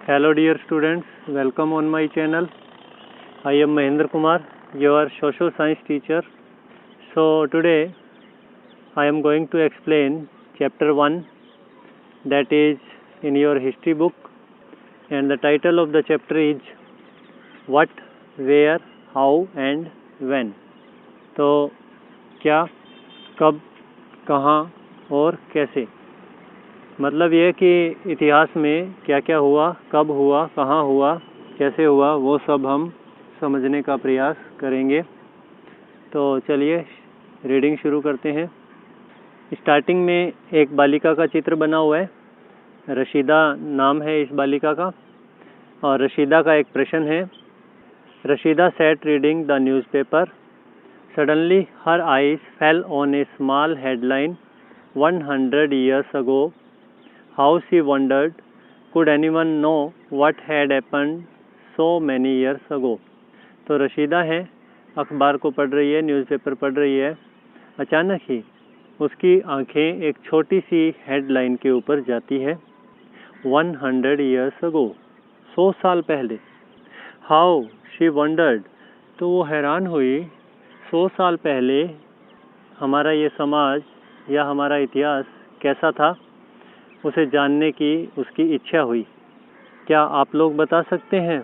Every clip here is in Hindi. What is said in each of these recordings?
Hello dear students, welcome on my channel. I am Mahendra Kumar, your social science teacher. So today I am going to explain chapter 1, that is in your history book, and the title of the chapter is What, Where, How and When. तो क्या, कब, कहाँ और कैसे, मतलब यह कि इतिहास में क्या क्या हुआ, कब हुआ, कहाँ हुआ, कैसे हुआ, वो सब हम समझने का प्रयास करेंगे। तो चलिए रीडिंग शुरू करते हैं। स्टार्टिंग में एक बालिका का चित्र बना हुआ है। रशीदा नाम है इस बालिका का, और रशीदा का एक प्रश्न है। Rashida sat reading the newspaper. Suddenly her eyes fell on a small headline, 100 years ago. How she wondered, could anyone know what had happened so many years ago? तो रशीदा है, अखबार को पढ़ रही है, न्यूज़पेपर पढ़ रही है। अचानक ही उसकी आंखें एक छोटी सी हेडलाइन के ऊपर जाती है, 100 years ago, 100 साल पहले। How she wondered, तो वो हैरान हुई, 100 साल पहले हमारा ये समाज या हमारा इतिहास कैसा था, उसे जानने की उसकी इच्छा हुई। क्या आप लोग बता सकते हैं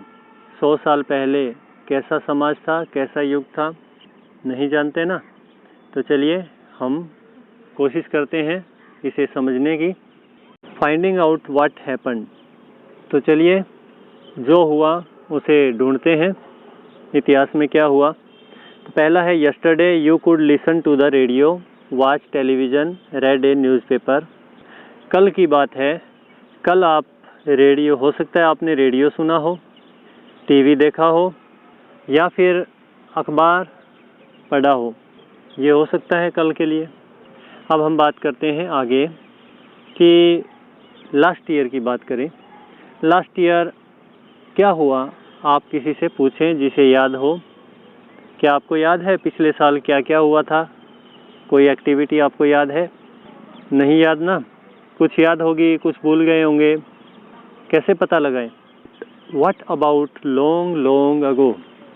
100 साल पहले कैसा समाज था, कैसा युग था? नहीं जानते ना? तो चलिए हम कोशिश करते हैं इसे समझने की। Finding out what happened. तो चलिए जो हुआ उसे ढूंढते हैं, इतिहास में क्या हुआ। तो पहला है, yesterday you could listen to the radio, watch television, read a newspaper. कल की बात है, कल आप रेडियो, हो सकता है आपने रेडियो सुना हो, टीवी देखा हो या फिर अखबार पढ़ा हो, ये हो सकता है कल के लिए। अब हम बात करते हैं आगे कि लास्ट ईयर की बात करें। लास्ट ईयर क्या हुआ, आप किसी से पूछें जिसे याद हो। क्या आपको याद है पिछले साल क्या क्या हुआ था? कोई एक्टिविटी आपको याद है? नहीं याद ना? कुछ याद होगी, कुछ भूल गए होंगे। कैसे पता लगाएं? What about long long ago?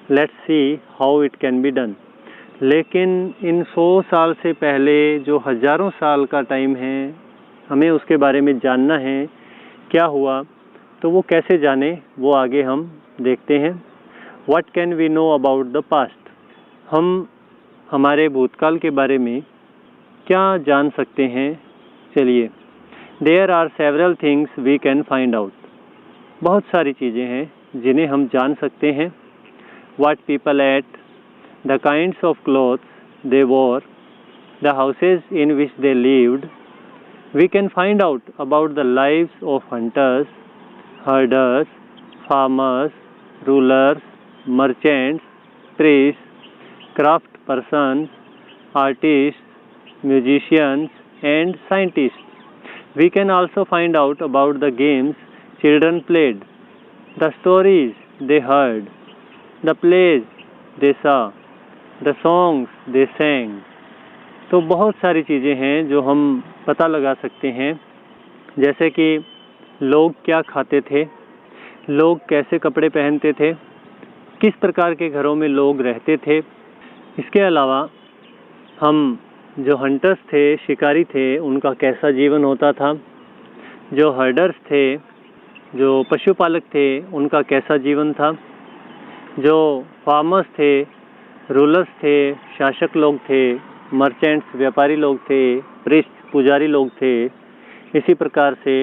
Let's see how it can be done. लेकिन इन 100 साल से पहले जो हजारों साल का टाइम है, हमें उसके बारे में जानना है, क्या हुआ। तो वो कैसे जाने, वो आगे हम देखते हैं। What can we know about the past? हम हमारे भूतकाल के बारे में क्या जान सकते हैं? चलिए, There are several things we can find out. बहुत सारी चीज़ें हैं जिन्हें हम जान सकते हैं। What people ate, the kinds of clothes they wore, the houses in which they lived. We can find out about the lives of hunters, herders, farmers, rulers, merchants, priests, craft persons, artists, musicians, and scientists. We can also find out about the games children played, the stories they heard, the plays they saw, the songs they sang. तो बहुत सारी चीज़ें हैं जो हम पता लगा सकते हैं, जैसे कि लोग क्या खाते थे, लोग कैसे कपड़े पहनते थे, किस प्रकार के घरों में लोग रहते थे। इसके अलावा हम जो हंटर्स थे, शिकारी थे, उनका कैसा जीवन होता था। जो हर्डर्स थे, जो पशुपालक थे, उनका कैसा जीवन था। जो फार्मर्स थे, रूलर्स थे, शासक लोग थे, मर्चेंट्स, व्यापारी लोग थे, प्रीस्ट, पुजारी लोग थे। इसी प्रकार से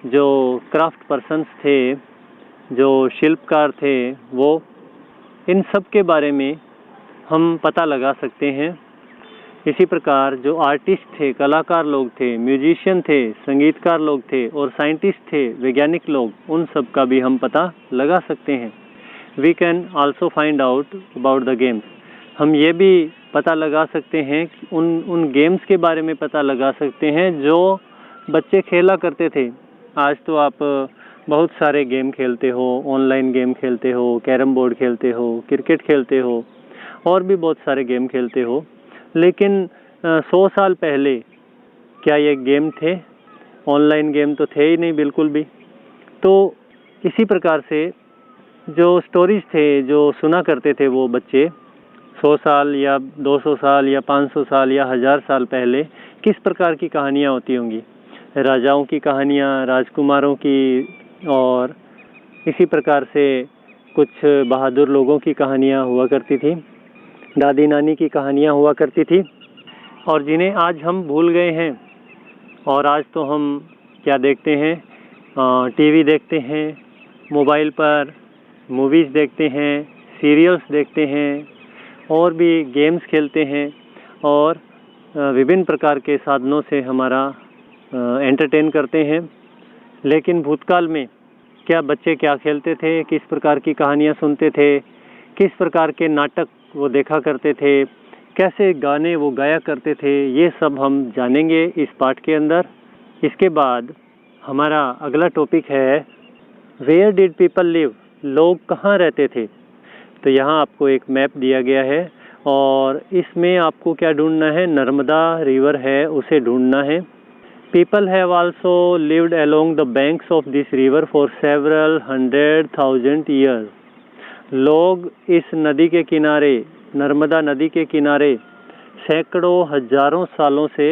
जो क्राफ्ट पर्सन्स थे, जो शिल्पकार थे, वो, इन सब के बारे में हम पता लगा सकते हैं। इसी प्रकार जो आर्टिस्ट थे, कलाकार लोग थे, म्यूजिशियन थे, संगीतकार लोग थे, और साइंटिस्ट थे, वैज्ञानिक लोग, उन सब का भी हम पता लगा सकते हैं। We can also find out about the games. हम ये भी पता लगा सकते हैं, उन गेम्स के बारे में पता लगा सकते हैं जो बच्चे खेला करते थे। आज तो आप बहुत सारे गेम खेलते हो, ऑनलाइन गेम खेलते हो, कैरम बोर्ड खेलते हो, क्रिकेट खेलते हो, और भी बहुत सारे गेम खेलते हो। लेकिन 100 साल पहले क्या ये गेम थे? ऑनलाइन गेम तो थे ही नहीं बिल्कुल भी। तो इसी प्रकार से जो स्टोरीज थे जो सुना करते थे वो बच्चे 100 साल या 200 साल या 500 साल या 1000 साल पहले किस प्रकार की कहानियाँ होती होंगी। राजाओं की कहानियाँ, राजकुमारों की, और इसी प्रकार से कुछ बहादुर लोगों की कहानियाँ हुआ करती थी, दादी नानी की कहानियाँ हुआ करती थी, और जिन्हें आज हम भूल गए हैं। और आज तो हम क्या देखते हैं, टीवी देखते हैं, मोबाइल पर मूवीज़ देखते हैं, सीरियल्स देखते हैं, और भी गेम्स खेलते हैं, और विभिन्न प्रकार के साधनों से हमारा एंटरटेन करते हैं। लेकिन भूतकाल में क्या बच्चे क्या खेलते थे, किस प्रकार की कहानियाँ सुनते थे, किस प्रकार के नाटक वो देखा करते थे, कैसे गाने वो गाया करते थे, ये सब हम जानेंगे इस पाठ के अंदर। इसके बाद हमारा अगला टॉपिक है वेयर डिड पीपल लिव, लोग कहाँ रहते थे। तो यहाँ आपको एक मैप दिया गया है और इसमें आपको क्या ढूंढना है, नर्मदा रिवर है उसे ढूंढना है। People have also lived along the banks of this river for several 100,000 years. लोग इस नदी के किनारे, नर्मदा नदी के किनारे सैकड़ों हजारों सालों से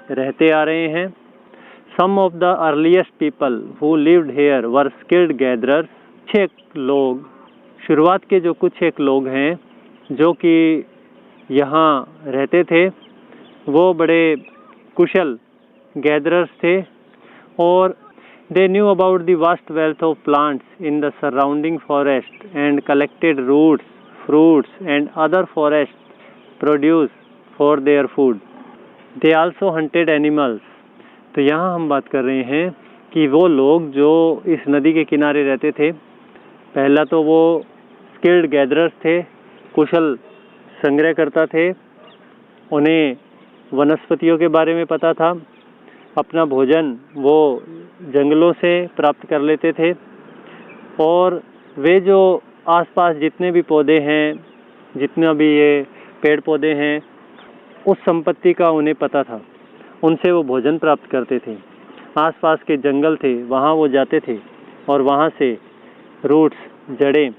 रहते आ रहे हैं। Some of the earliest people who lived here were skilled gatherers. कुछ लोग, शुरुआत के जो कुछ एक लोग हैं जो कि यहाँ रहते थे, वो बड़े कुशल गैदरर्स थे, और they knew about the vast wealth of plants in the surrounding forest and collected roots, fruits and other forest produce for their food. They also hunted animals. तो यहाँ हम बात कर रहे हैं कि वो लोग जो इस नदी के किनारे रहते थे, पहला तो वो स्किल्ड गैदरर्स थे, कुशल संग्रहकर्ता थे, उन्हें वनस्पतियों के बारे में पता था, अपना भोजन वो जंगलों से प्राप्त कर लेते थे, और वे जो आसपास जितने भी पौधे हैं, जितना भी ये पेड़ पौधे हैं, उस संपत्ति का उन्हें पता था, उनसे वो भोजन प्राप्त करते थे। आसपास के जंगल थे, वहाँ वो जाते थे और वहाँ से रूट्स, जड़ें,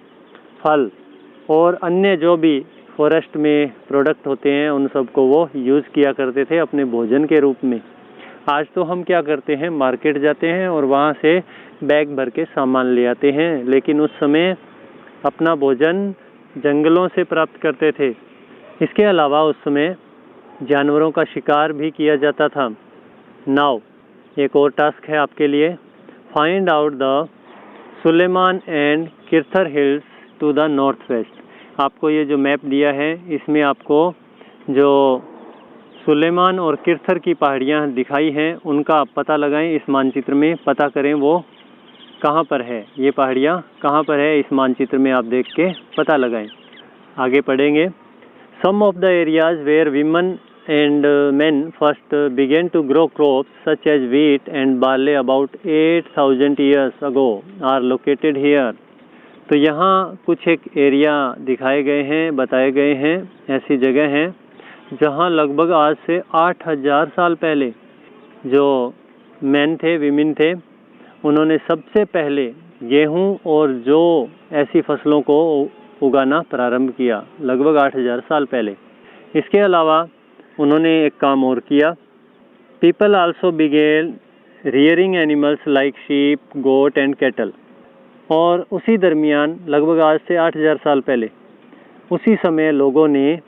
फल और अन्य जो भी फॉरेस्ट में प्रोडक्ट होते हैं उन सबको वो यूज़ किया करते थे अपने भोजन के रूप में। आज तो हम क्या करते हैं, मार्केट जाते हैं और वहाँ से बैग भर के सामान ले आते हैं, लेकिन उस समय अपना भोजन जंगलों से प्राप्त करते थे। इसके अलावा उस समय जानवरों का शिकार भी किया जाता था। नाउ एक और टास्क है आपके लिए, find out the Sulaiman and Kirthar hills to the north west. आपको ये जो मैप दिया है इसमें आपको जो सुलेमान और किर्थर की पहाड़ियाँ दिखाई हैं उनका आप पता लगाएं, इस मानचित्र में पता करें वो कहाँ पर है, ये पहाड़ियाँ कहाँ पर है, इस मानचित्र में आप देख के पता लगाएं। आगे पढ़ेंगे। Some of the areas where women and men first began to grow crops such as wheat and barley about 8,000 years ago are located here. तो यहाँ कुछ एक एरिया दिखाए गए हैं, बताए गए हैं, ऐसी जगह हैं जहाँ लगभग आज से 8,000 साल पहले जो मैन थे, विमेन थे, उन्होंने सबसे पहले गेहूँ और जो ऐसी फसलों को उगाना प्रारंभ किया, लगभग 8,000 साल पहले। इसके अलावा उन्होंने एक काम और किया, people also begin rearing animals like sheep, goat and cattle. और उसी दरमियान लगभग आज से 8,000 साल पहले उसी समय लोगों ने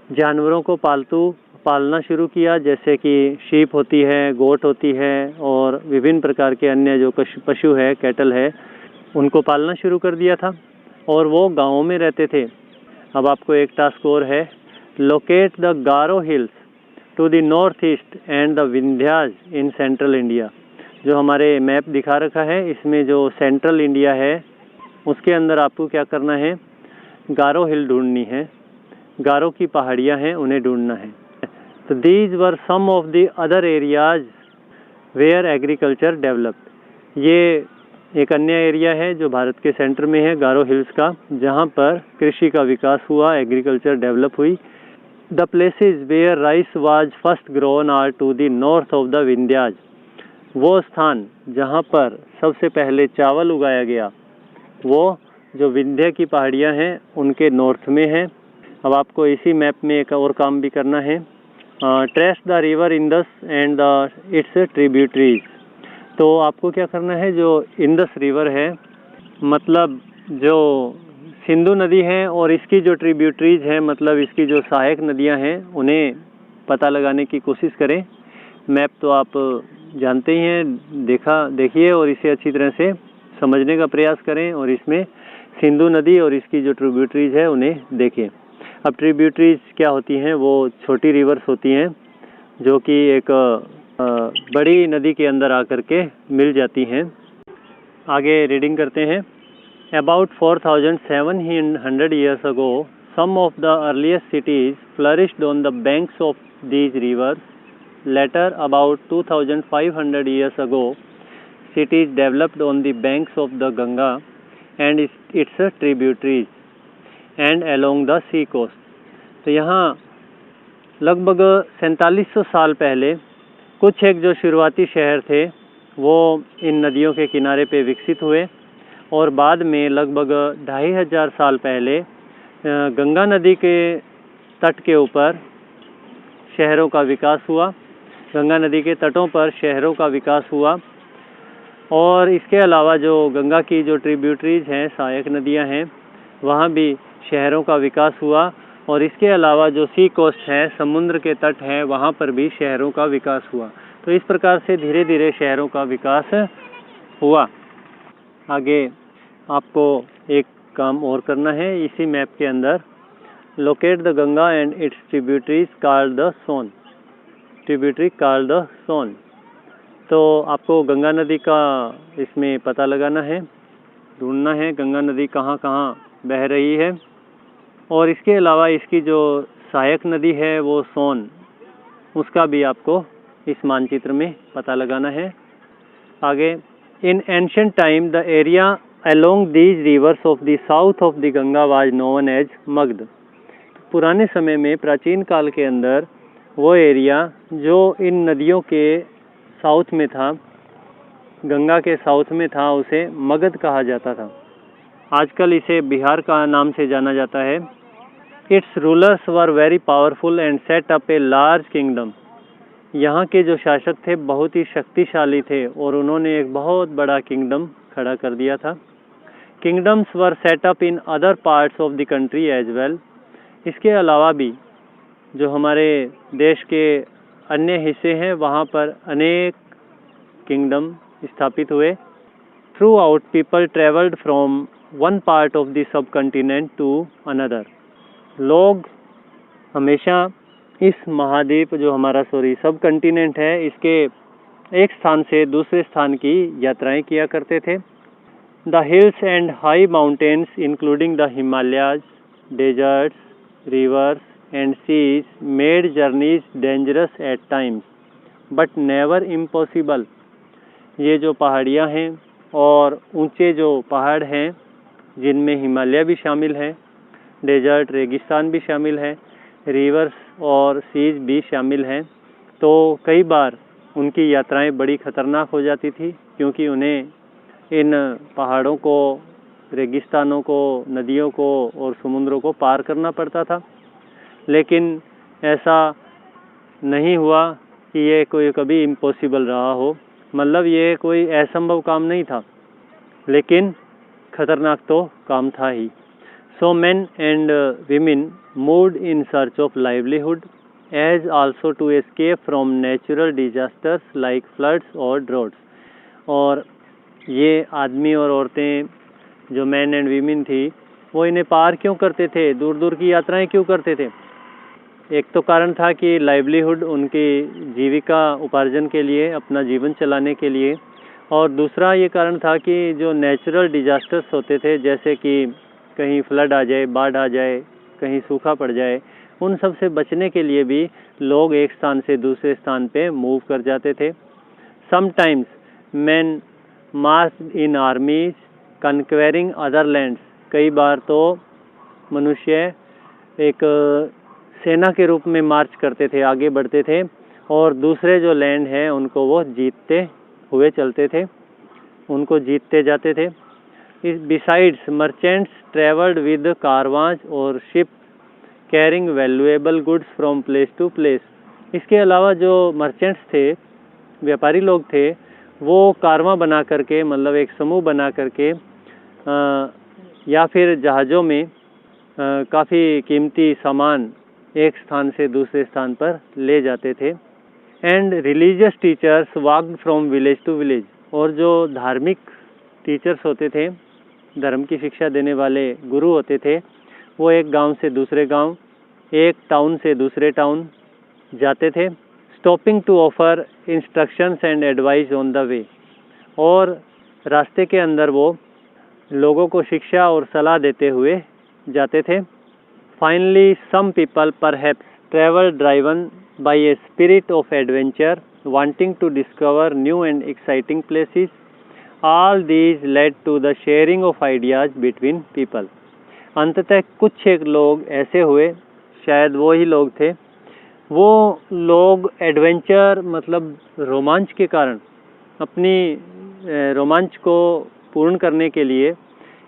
जानवरों को पालना शुरू किया, जैसे कि शीप होती है, गोट होती है और विभिन्न प्रकार के अन्य जो पशु है, कैटल है, उनको पालना शुरू कर दिया था और वो गाँवों में रहते थे। अब आपको एक टास्क और है, locate the Garo hills to the north east and the Vindhyas in central India. जो हमारे मैप दिखा रखा है इसमें जो सेंट्रल इंडिया है उसके अंदर आपको क्या करना है, गारो हिल ढूंढनी है, गारो की पहाड़ियाँ हैं उन्हें ढूंढना है। तो these were some of the other areas where agriculture developed. ये एक अन्य एरिया है जो भारत के सेंटर में है, गारो हिल्स का, जहाँ पर कृषि का विकास हुआ, एग्रीकल्चर डेवलप हुई। The places where rice was first grown are to the north of the Vindhyas. वो स्थान जहाँ पर सबसे पहले चावल उगाया गया वो जो विंध्य की पहाड़ियाँ हैं उनके नॉर्थ में है। अब आपको इसी मैप में एक और काम भी करना है। Trace the river Indus and its tributaries. तो आपको क्या करना है, जो इंडस रिवर है, मतलब जो सिंधु नदी है, और इसकी जो ट्रिब्यूटरीज हैं, मतलब इसकी जो सहायक नदियां हैं, उन्हें पता लगाने की कोशिश करें। मैप तो आप जानते ही हैं, देखिए और इसे अच्छी तरह से समझने का प्रयास करें, और इसमें सिंधु नदी और इसकी जो ट्रिब्यूटरीज है उन्हें देखें। अब ट्रिब्यूटरीज क्या होती हैं, वो छोटी रिवर्स होती हैं जो कि एक बड़ी नदी के अंदर आकर के मिल जाती हैं। आगे रीडिंग करते हैं। About 4,700 years ago, some of the earliest cities flourished on the banks of these rivers. Later, about 2,500 years ago, cities developed on the banks of the Ganga and its tributaries and along the sea coast. तो यहाँ लगभग 4700 साल पहले कुछ एक जो शुरुआती शहर थे वो इन नदियों के किनारे पे विकसित हुए, और बाद में लगभग 2500 साल पहले गंगा नदी के तट के ऊपर शहरों का विकास हुआ। गंगा नदी के तटों पर शहरों का विकास हुआ, और इसके अलावा जो गंगा की जो ट्रिब्यूटरीज हैं, सहायक नदियां हैं, वहाँ भी शहरों का विकास हुआ। और इसके अलावा जो सी कोस्ट है, समुद्र के तट हैं, वहाँ पर भी शहरों का विकास हुआ। तो इस प्रकार से धीरे धीरे शहरों का विकास हुआ। आगे आपको एक काम और करना है इसी मैप के अंदर। Locate the Ganga and its tributaries called the Son. Tributary called the Son. तो आपको गंगा नदी का इसमें पता लगाना है, ढूंढना है गंगा नदी कहाँ कहाँ बह रही है, और इसके अलावा इसकी जो सहायक नदी है वो सोन, उसका भी आपको इस मानचित्र में पता लगाना है। आगे, इन ancient time the area along these rivers of the south of the Ganga was known as Magadh. पुराने समय में, प्राचीन काल के अंदर, वो एरिया जो इन नदियों के साउथ में था, गंगा के साउथ में था, उसे मगध कहा जाता था। आजकल इसे बिहार का नाम से जाना जाता है। It's rulers were very powerful and set up a large kingdom. यहाँ के जो शासक थे बहुत ही शक्तिशाली थे, और उन्होंने एक बहुत बड़ा किंगडम खड़ा कर दिया था। Kingdoms were set up in other parts of the country as well. इसके अलावा भी जो हमारे देश के अन्य हिस्से हैं वहाँ पर अनेक किंगडम स्थापित हुए। Throughout people travelled from one part of the subcontinent to another. लोग हमेशा इस महाद्वीप जो हमारा सब कंटिनेंट है, इसके एक स्थान से दूसरे स्थान की यात्राएं किया करते थे। The hills and high mountains, including the Himalayas, deserts, rivers, and seas, made journeys dangerous at times, but never impossible. ये जो पहाड़ियाँ हैं और ऊंचे जो पहाड़ हैं, जिनमें हिमालय भी शामिल है, डेजर्ट रेगिस्तान भी शामिल है, रिवर्स और सीज भी शामिल हैं, तो कई बार उनकी यात्राएं बड़ी खतरनाक हो जाती थी, क्योंकि उन्हें इन पहाड़ों को, रेगिस्तानों को, नदियों को और समुद्रों को पार करना पड़ता था। लेकिन ऐसा नहीं हुआ कि ये कोई कभी इम्पॉसिबल रहा हो, मतलब ये कोई असंभव काम नहीं था, लेकिन खतरनाक तो काम था ही। So men and women moved in search of livelihood as also to escape from natural disasters like floods और ड्रॉट्स। और ये आदमी और औरतें जो मैन एंड वीमेन थी, वो इन्हें पार क्यों करते थे, दूर दूर की यात्राएं क्यों करते थे? एक तो कारण था कि लाइवलीहुड, उनकी जीविका उपार्जन के लिए, अपना जीवन चलाने के लिए, और दूसरा ये कारण था कि जो नेचुरल डिजास्टर्स होते थे, जैसे कि कहीं फ्लड आ जाए, बाढ़ आ जाए, कहीं सूखा पड़ जाए, उन सब से बचने के लिए भी लोग एक स्थान से दूसरे स्थान पे मूव कर जाते थे। समटाइम्स मैन मार्च इन आर्मीज कन्क्वेरिंग अदर लैंड्स। कई बार तो मनुष्य एक सेना के रूप में मार्च करते थे, आगे बढ़ते थे, और दूसरे जो लैंड हैं उनको वो जीतते हुए चलते थे, उनको जीतते जाते थे। Besides, merchants traveled with caravans or ships carrying valuable goods from place to place. इसके अलावा जो मर्चेंट्स थे, व्यापारी लोग थे, वो कारवां बना करके, मतलब एक समूह बना करके या फिर जहाज़ों में काफ़ी कीमती सामान एक स्थान से दूसरे स्थान पर ले जाते थे। And religious teachers walked from village to village, और जो धार्मिक टीचर्स होते थे, धर्म की शिक्षा देने वाले गुरु होते थे, वो एक गांव से दूसरे गांव, एक टाउन से दूसरे टाउन जाते थे, stopping to offer instructions and advice on the way, और रास्ते के अंदर वो लोगों को शिक्षा और सलाह देते हुए जाते थे। Finally some people perhaps travel driven by a spirit of adventure, wanting to discover new and exciting places. All these led to the sharing of ideas between people. अंततः कुछ एक लोग ऐसे हुए, शायद वो ही लोग थे, वो लोग एडवेंचर मतलब रोमांच के कारण अपनी रोमांच को पूर्ण करने के लिए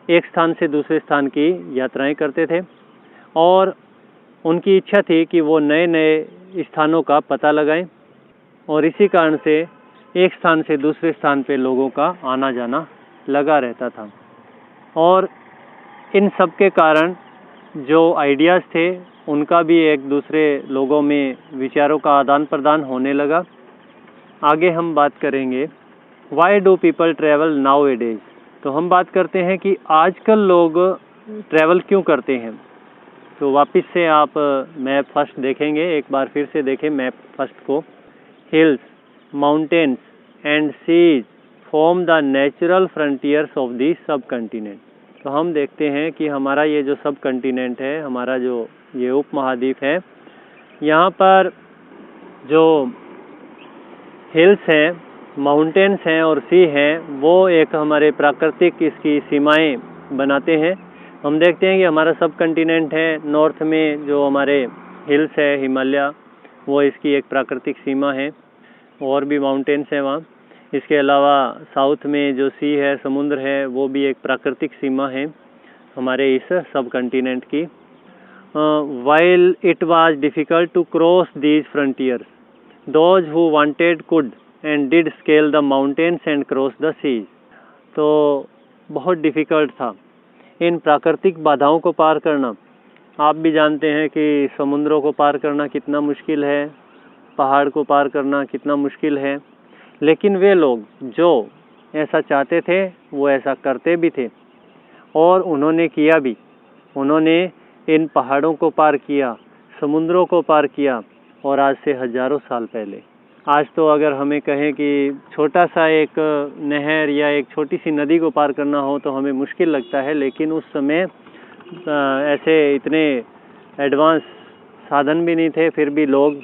एक स्थान से दूसरे स्थान की यात्राएं करते थे, और उनकी इच्छा थी कि वो नए नए स्थानों का पता लगाएं, और इसी कारण से एक स्थान से दूसरे स्थान पे लोगों का आना जाना लगा रहता था। और इन सब के कारण जो आइडियाज़ थे उनका भी एक दूसरे लोगों में विचारों का आदान प्रदान होने लगा। आगे हम बात करेंगे why do people travel now A days. तो हम बात करते हैं कि आजकल लोग ट्रैवल क्यों करते हैं। तो वापस से आप मैप फर्स्ट देखेंगे, एक बार फिर से देखें मैप फर्स्ट को। Hills, mountains and seas form the natural frontiers of the subcontinent. तो हम देखते हैं कि हमारा ये जो सब कंटिनेंट है, हमारा जो ये उपमहाद्वीप है, यहाँ पर जो हिल्स हैं, माउंटेन्स हैं और सी हैं, वो एक हमारे प्राकृतिक इसकी सीमाएं बनाते हैं। हम देखते हैं कि हमारा सब कंटिनेंट है, नॉर्थ में जो हमारे हिल्स है, हिमालय, वो इसकी एक प्राकृतिक सीमा है, और भी माउंटेन्स हैं वहाँ। इसके अलावा साउथ में जो सी है, समुद्र है, वो भी एक प्राकृतिक सीमा है हमारे इस सब कंटिनेंट की। While it was difficult to cross these frontiers, those who wanted could and did scale the mountains and cross the seas. तो बहुत डिफ़िकल्ट था इन प्राकृतिक बाधाओं को पार करना। आप भी जानते हैं कि समुद्रों को पार करना कितना मुश्किल है, पहाड़ को पार करना कितना मुश्किल है, लेकिन वे लोग जो ऐसा चाहते थे वो ऐसा करते भी थे, और उन्होंने किया भी। उन्होंने इन पहाड़ों को पार किया, समुद्रों को पार किया, और आज से हजारों साल पहले। आज तो अगर हमें कहें कि छोटा सा एक नहर या एक छोटी सी नदी को पार करना हो तो हमें मुश्किल लगता है, लेकिन उस समय ऐसे इतने एडवांस साधन भी नहीं थे, फिर भी लोग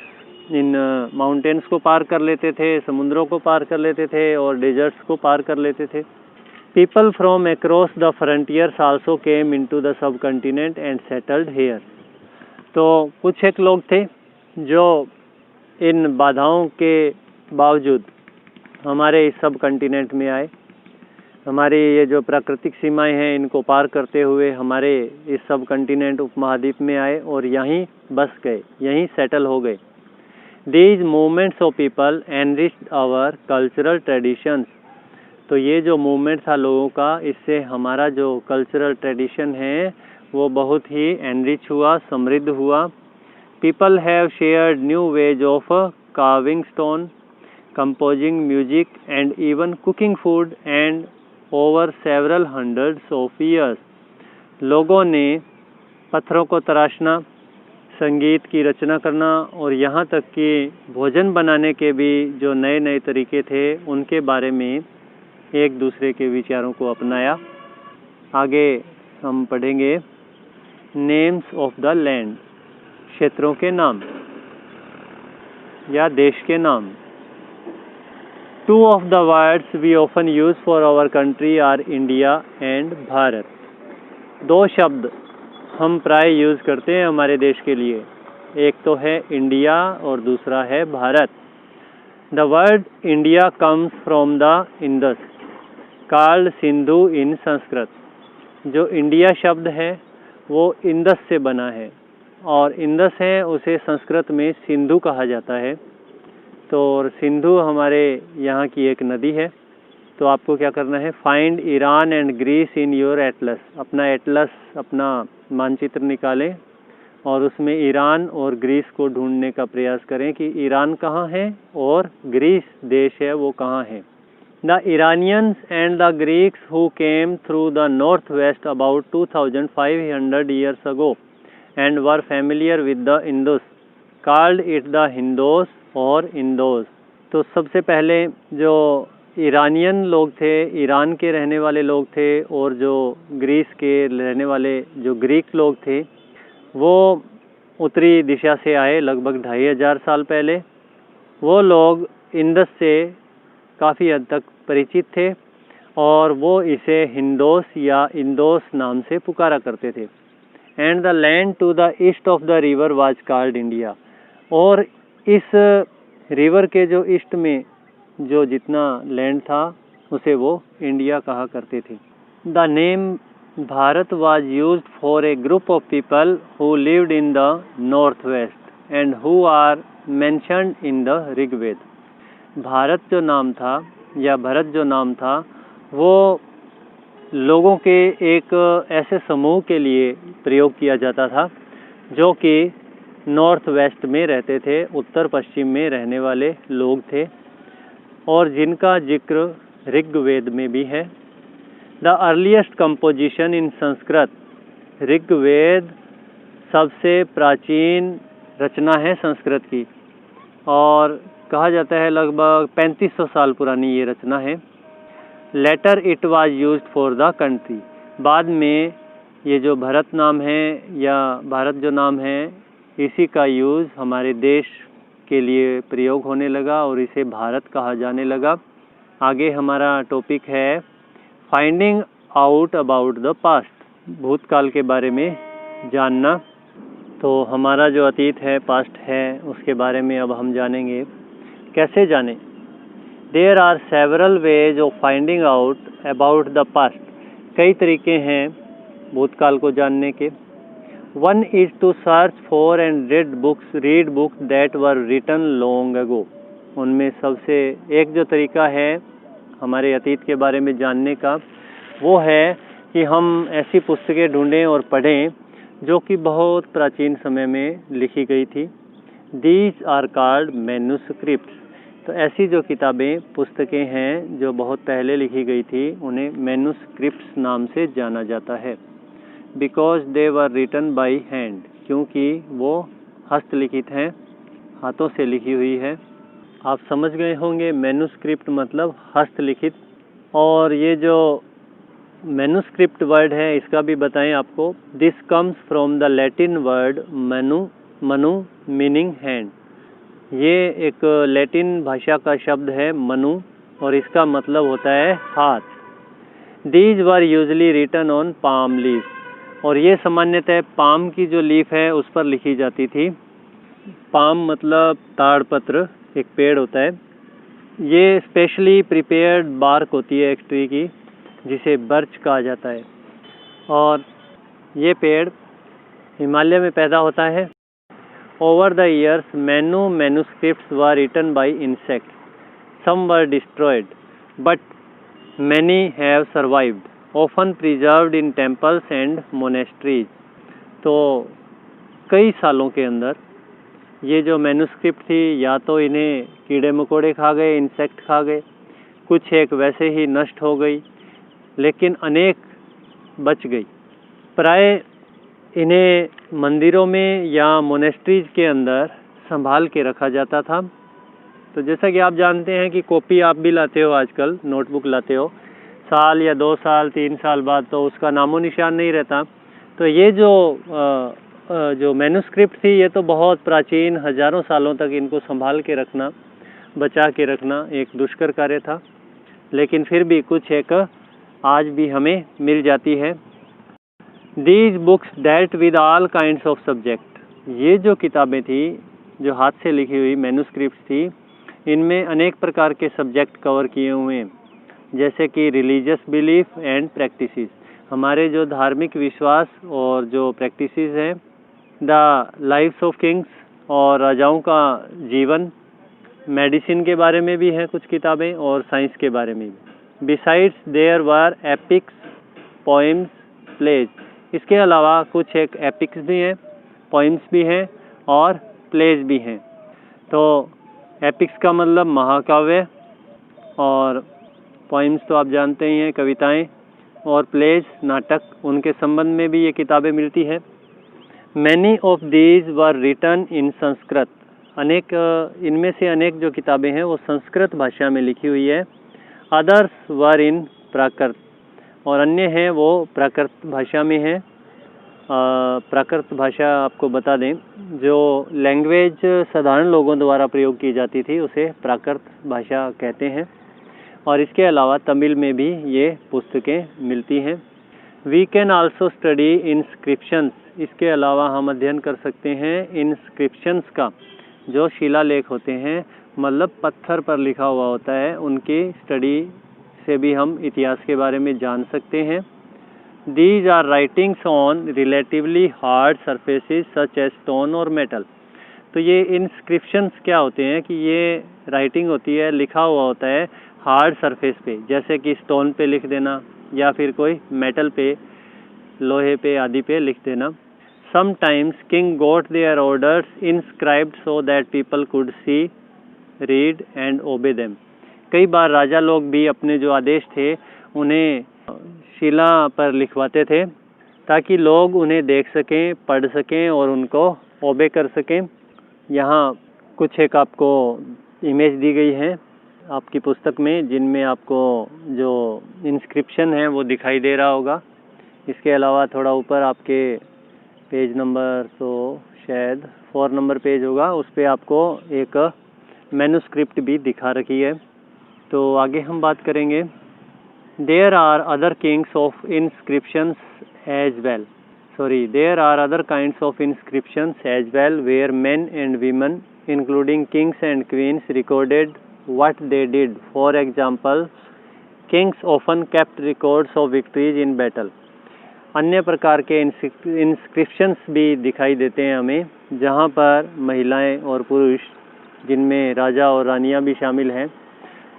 इन माउंटेन्स को पार कर लेते थे, समुद्रों को पार कर लेते थे, और डेजर्ट्स को पार कर लेते थे। People from across the frontiers also came into the subcontinent and settled here. तो कुछ एक लोग थे जो इन बाधाओं के बावजूद हमारे इस सब कंटिनेंट में आए, हमारी ये जो प्राकृतिक सीमाएं हैं इनको पार करते हुए हमारे इस सब कंटिनेंट उपमहाद्वीप में आए और यहीं बस गए, यहीं सेटल हो गए। These movements of people enriched our cultural traditions। तो ये जो मूवमेंट था लोगों का, इससे हमारा जो कल्चरल ट्रेडिशन है वो बहुत ही एनरिच हुआ, समृद्ध हुआ। People have shared new ways of carving stone, composing music and even cooking food, and over several hundreds of years लोगों ने पत्थरों को तराशना, संगीत की रचना करना, और यहाँ तक कि भोजन बनाने के भी जो नए नए तरीके थे उनके बारे में एक दूसरे के विचारों को अपनाया। आगे हम पढ़ेंगे नेम्स ऑफ द लैंड, क्षेत्रों के नाम या देश के नाम। Two of the words we often use for our country are India and Bharat. दो शब्द हम प्राय यूज़ करते हैं हमारे देश के लिए, एक तो है इंडिया और दूसरा है Bharat. The word India comes from the Indus, called Sindhu in Sanskrit. जो इंडिया शब्द है वो इंदस से बना है, और इंदस है उसे संस्कृत में सिंधु कहा जाता है। तो सिंधु हमारे यहाँ की एक नदी है। तो आपको क्या करना है, find Iran and Greece in your atlas. अपना एटलस, अपना मानचित्र निकालें और उसमें ईरान और ग्रीस को ढूंढने का प्रयास करें कि ईरान कहाँ है और ग्रीस देश है वो कहाँ है। The Iranians and the Greeks who came through the north waste about 2500 years ago and were familiar with the Indus called it the हिंदोस और इंदोस। तो सबसे पहले जो ईरानियन लोग थे, ईरान के रहने वाले लोग थे, और जो ग्रीस के रहने वाले जो ग्रीक लोग थे वो उत्तरी दिशा से आए लगभग 2500 साल पहले। वो लोग इंदस से काफ़ी हद तक परिचित थे और वो इसे हिंदोस या इंदोस नाम से पुकारा करते थे। And the land to the east of the river was called India. और इस रिवर के जो ईस्ट में जो जितना लैंड था उसे वो इंडिया कहा करते थे। The name Bharat was used for a group of people who lived in the north west and who are mentioned in the Rigveda. Bharat जो नाम था या भरत जो नाम था वो लोगों के एक ऐसे समूह के लिए प्रयोग किया जाता था जो कि नॉर्थ वेस्ट में रहते थे, उत्तर पश्चिम में रहने वाले लोग थे, और जिनका जिक्र ऋग्वेद में भी है। The earliest composition in Sanskrit, Rigveda सबसे प्राचीन रचना है संस्कृत की, और कहा जाता है लगभग 3500 साल पुरानी ये रचना है। Later it was used for the country. बाद में ये जो भरत नाम है या भारत जो नाम है इसी का यूज़ हमारे देश के लिए प्रयोग होने लगा और इसे भारत कहा जाने लगा। आगे हमारा टॉपिक है finding out about the past, भूतकाल के बारे में जानना। तो हमारा जो अतीत है, पास्ट है, उसके बारे में अब हम जानेंगे। कैसे जानें? There are several ways of finding out about the past. कई तरीके हैं भूतकाल को जानने के। One is to search for and read books that were written long ago. उनमें सबसे एक जो तरीका है हमारे अतीत के बारे में जानने का वो है कि हम ऐसी पुस्तकें ढूंढें और पढ़ें जो कि बहुत प्राचीन समय में लिखी गई थी। These are called manuscripts. तो ऐसी जो किताबें, पुस्तकें हैं जो बहुत पहले लिखी गई थी उन्हें मैन्युस्क्रिप्ट्स नाम से जाना जाता है। Because they were written by hand, क्योंकि वो हस्तलिखित हैं, हाथों से लिखी हुई है। आप समझ गए होंगे मैन्युस्क्रिप्ट मतलब हस्तलिखित। और ये जो मैन्युस्क्रिप्ट वर्ड है इसका भी बताएं आपको। This comes from the Latin word Manu meaning hand. ये एक लैटिन भाषा का शब्द है मनु और इसका मतलब होता है हाथ। These were usually written on palm leaf. और ये सामान्यतः पाम की जो लीफ है उस पर लिखी जाती थी। पाम मतलब ताड़पत्र, एक पेड़ होता है। ये स्पेशली प्रिपेयर्ड बार्क होती है एक ट्री की जिसे बर्च कहा जाता है, और ये पेड़ हिमालय में पैदा होता है। Over the years many manuscripts were written by insects. Some were destroyed but many have survived, often preserved in temples and monasteries. तो कई सालों के अंदर ये जो मैन्युस्क्रिप्ट थी या तो इन्हें कीड़े मकोड़े खा गए, इंसेक्ट खा गए, कुछ एक वैसे ही नष्ट हो गई, लेकिन अनेक बच गई। प्राय इन्हें मंदिरों में या मोनेस्ट्रीज के अंदर संभाल के रखा जाता था। तो जैसा कि आप जानते हैं कि कॉपी आप भी लाते हो आजकल, नोटबुक लाते हो, साल या 2 साल 3 साल बाद तो उसका नामो निशान नहीं रहता। तो ये जो मैन्युस्क्रिप्ट थी ये तो बहुत प्राचीन, हजारों सालों तक इनको संभाल के रखना, बचा के रखना एक दुष्कर कार्य था, लेकिन फिर भी कुछ एक आज भी हमें मिल जाती है। These books dealt with all kinds of subject. ये जो किताबें थी जो हाथ से लिखी हुई मैन्युस्क्रिप्ट्स थी, इनमें अनेक प्रकार के सब्जेक्ट कवर किए हुए हैं, जैसे कि रिलीजियस बिलीफ एंड प्रैक्टिसेस। हमारे जो धार्मिक विश्वास और जो प्रैक्टिसेस हैं, द लाइफ्स ऑफ किंग्स और राजाओं का जीवन, मेडिसिन के बारे में भी हैं कुछ किताबें और साइंस के बारे में भी। Besides there were epics, poems, plays. इसके अलावा कुछ एक एपिक्स भी हैं, पोइम्स भी हैं और प्लेज भी हैं। तो एपिक्स का मतलब महाकाव्य, और पोइम्स तो आप जानते ही हैं, कविताएं, और प्लेज नाटक, उनके संबंध में भी ये किताबें मिलती है। Many of these were written in Sanskrit. अनेक इनमें से अनेक जो किताबें हैं वो संस्कृत भाषा में लिखी हुई है। अदर्स वर इन प्राकृत, और अन्य हैं वो प्राकृत भाषा में हैं। प्राकृत भाषा आपको बता दें, जो लैंग्वेज साधारण लोगों द्वारा प्रयोग की जाती थी उसे प्राकृत भाषा कहते हैं। और इसके अलावा तमिल में भी ये पुस्तकें मिलती हैं। We can also study inscriptions. इसके अलावा हम अध्ययन कर सकते हैं इंस्क्रिप्शंस का, जो शिलालेख होते हैं, मतलब पत्थर पर लिखा हुआ होता है, उनकी स्टडी से भी हम इतिहास के बारे में जान सकते हैं। These are writings on relatively hard surfaces such as stone और metal। तो ये inscriptions क्या होते हैं कि ये राइटिंग होती है, लिखा हुआ होता है हार्ड सरफेस पे, जैसे कि स्टोन पे लिख देना या फिर कोई मेटल पे, लोहे पे आदि पे लिख देना। Sometimes king got their orders inscribed so that people could see, read and obey them। कई बार राजा लोग भी अपने जो आदेश थे उन्हें शिला पर लिखवाते थे ताकि लोग उन्हें देख सकें, पढ़ सकें और उनको ओबे कर सकें। यहाँ कुछ एक आपको इमेज दी गई है आपकी पुस्तक में, जिनमें आपको जो इंस्क्रिप्शन है वो दिखाई दे रहा होगा। इसके अलावा थोड़ा ऊपर आपके पेज नंबर, तो शायद 4 नंबर पेज होगा, उस पर आपको एक मैन्युस्क्रिप्ट भी दिखा रखी है। तो आगे हम बात करेंगे। There are other kings of inscriptions as well. There are other kinds of inscriptions as well, where men and women, including kings and queens, recorded what they did. For example, kings often kept records of victories in battle. अन्य प्रकार के इंस्क्रिप्शंस भी दिखाई देते हैं हमें, जहाँ पर महिलाएं और पुरुष, जिनमें राजा और रानियां भी शामिल हैं,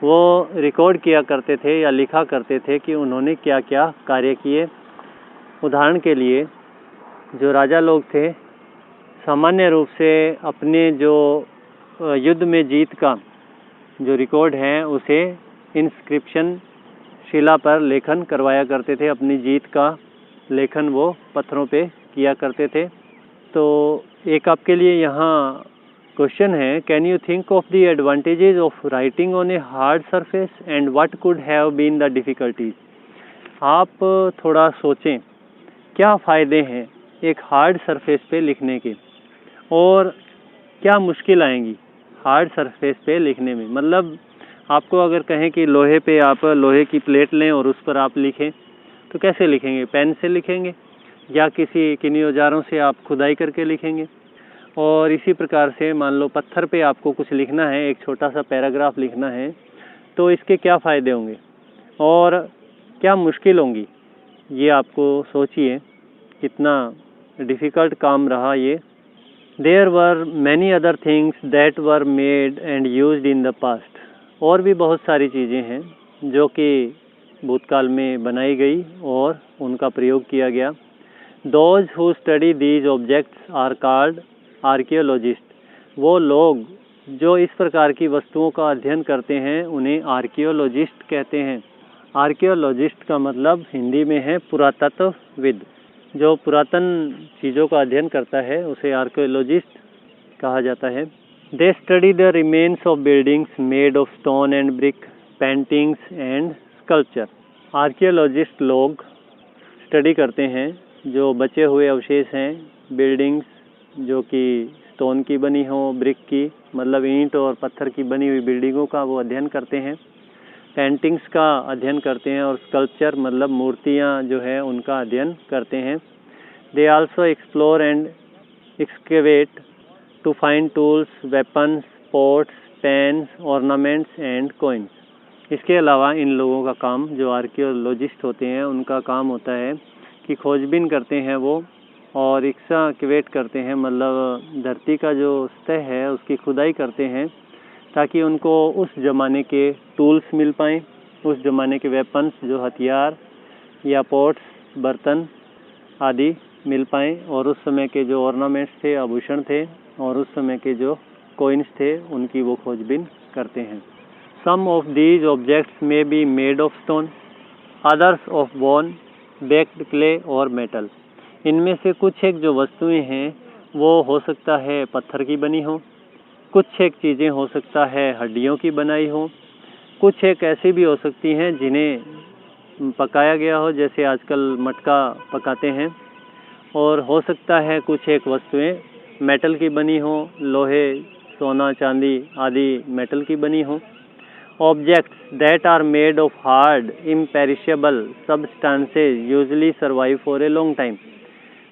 वो रिकॉर्ड किया करते थे या लिखा करते थे कि उन्होंने क्या क्या कार्य किए। उदाहरण के लिए जो राजा लोग थे सामान्य रूप से अपने जो युद्ध में जीत का जो रिकॉर्ड है उसे इंस्क्रिप्शन शिला पर लेखन करवाया करते थे। अपनी जीत का लेखन वो पत्थरों पे किया करते थे। तो एक आपके लिए यहाँ क्वेश्चन है, can you think of the advantages of writing on a hard surface and what could have been the difficulties. आप थोड़ा सोचें, क्या फ़ायदे हैं एक हार्ड सरफेस पे लिखने के और क्या मुश्किल आएंगी हार्ड सरफेस पे लिखने में। मतलब आपको अगर कहें कि लोहे पे आप लोहे की प्लेट लें और उस पर आप लिखें, तो कैसे लिखेंगे? पेन से लिखेंगे या किन्हीं औजारों से आप खुदाई करके लिखेंगे। और इसी प्रकार से मान लो पत्थर पे आपको कुछ लिखना है, एक छोटा सा पैराग्राफ लिखना है, तो इसके क्या फ़ायदे होंगे और क्या मुश्किल होंगी, ये आपको सोचिए कितना डिफ़िकल्ट काम रहा ये। There were many other things that were made and used in the past. और भी बहुत सारी चीज़ें हैं जो कि भूतकाल में बनाई गई और उनका प्रयोग किया गया। Those who study these objects are called archaeologist. वो लोग जो इस प्रकार की वस्तुओं का अध्ययन करते हैं उन्हें आर्कियोलॉजिस्ट कहते हैं। आर्कियोलॉजिस्ट का मतलब हिंदी में है पुरातत्वविद। जो पुरातन चीज़ों का अध्ययन करता है उसे आर्कियोलॉजिस्ट कहा जाता है। They study the remains of buildings made of stone and brick, paintings and sculpture. Archaeologist लोग स्टडी करते हैं जो बचे हुए अवशेष हैं, बिल्डिंग्स जो कि स्टोन की बनी हो, ब्रिक की मतलब ईंट और पत्थर की बनी हुई बिल्डिंगों का वो अध्ययन करते हैं, पेंटिंग्स का अध्ययन करते हैं और स्कल्पचर मतलब मूर्तियाँ जो है उनका अध्ययन करते हैं। They also explore and excavate to find tools, weapons, pots, pens, ornaments and coins. इसके अलावा इन लोगों का काम, जो आर्कियोलॉजिस्ट होते हैं, उनका काम होता है कि खोजबीन करते हैं वो, और एक्सकवेट करते हैं, मतलब धरती का जो सतह है उसकी खुदाई करते हैं, ताकि उनको उस ज़माने के टूल्स मिल पाएँ, उस ज़माने के वेपन्स, जो हथियार या पॉट्स, बर्तन आदि मिल पाएँ, और उस समय के जो ऑर्नामेंट्स थे, आभूषण थे, और उस समय के जो कॉइन्स थे, उनकी वो खोजबीन करते हैं। Some of these objects may be made of stone, others of bone, baked clay और metal. इनमें से कुछ एक जो वस्तुएं हैं वो हो सकता है पत्थर की बनी हो, कुछ एक चीज़ें हो सकता है हड्डियों की बनाई हो, कुछ एक ऐसी भी हो सकती हैं जिन्हें पकाया गया हो, जैसे आजकल मटका पकाते हैं, और हो सकता है कुछ एक वस्तुएं मेटल की बनी हो, लोहे, सोना, चांदी आदि मेटल की बनी हो। Objects that are made of hard, imperishable substances usually survive for a long time.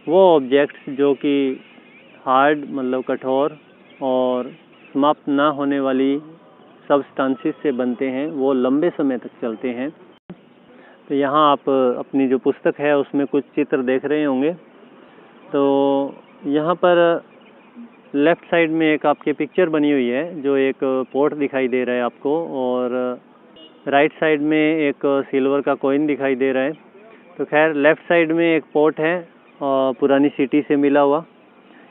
वो ऑब्जेक्ट्स जो कि हार्ड मतलब कठोर और समाप्त ना होने वाली सब्सटेंसेस से बनते हैं, वो लंबे समय तक चलते हैं। तो यहाँ आप अपनी जो पुस्तक है उसमें कुछ चित्र देख रहे होंगे। तो यहाँ पर लेफ़्ट साइड में एक आपके पिक्चर बनी हुई है, जो एक पोर्ट दिखाई दे रहा है आपको, और राइट साइड में एक सिल्वर का कॉइन दिखाई दे रहा है। तो खैर लेफ़्ट साइड में एक पोर्ट है पुरानी सिटी से मिला हुआ।